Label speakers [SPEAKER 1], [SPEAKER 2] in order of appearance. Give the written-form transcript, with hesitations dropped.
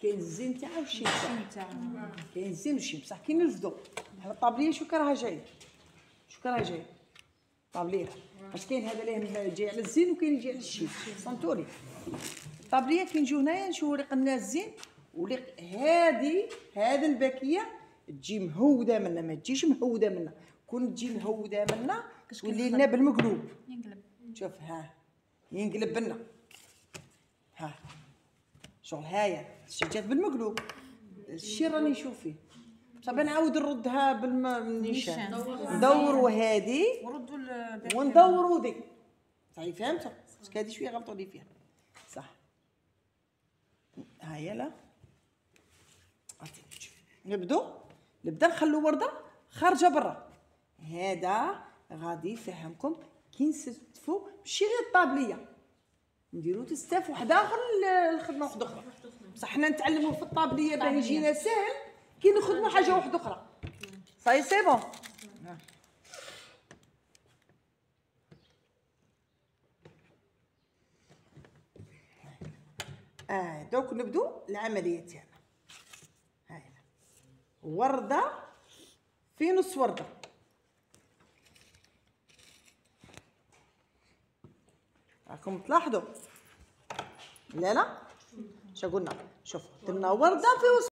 [SPEAKER 1] كاين الزين تاعها والشين تاعها. كاين الزين والشين بصح كي نرفدو بحال الطابليه شو كراها جايه، شو كراها جايه طابليه، واش كاين هذا اللي جاي على الزين وكاين اللي جاي على الشين، فهمتوني؟ الطابليه كي نجيو هنايا نشوفو ريق الناس زين وريق هذه الباكيه تجي مهوده منا، ما تجيش مهوده منا، كون تجي مهوده منا تولي لنا بالمقلوب.
[SPEAKER 2] ينقلب.
[SPEAKER 1] شوف ها ينقلب لنا، ها شغل هايا جات بالمقلوب. الشي راني نشوف فيه صافي نعاود نردها بالنيشان، ندوروا هادي وندوروا دي. صحيح فهمتوا؟ باسكو هادي شويه غلطوني فيها صح. هايا لا نبدا نخلو ورده خارجه برا. هذا غادي يفهمكم كي نستفوا ماشي غير الطابليه، نديرو تستاف واحد اخر الخدمه واحده اخرى، بصح حنا نتعلموا في الطابليه باه يجينا ساهل كي نخدموا حاجه واحده اخرى. صاي سي بون. دوك نبدو العمليه تاعنا. هاي ورده في نص ورده، راكم تلاحظوا لا شا قلنا؟ شوفوا درنا ورده في وسط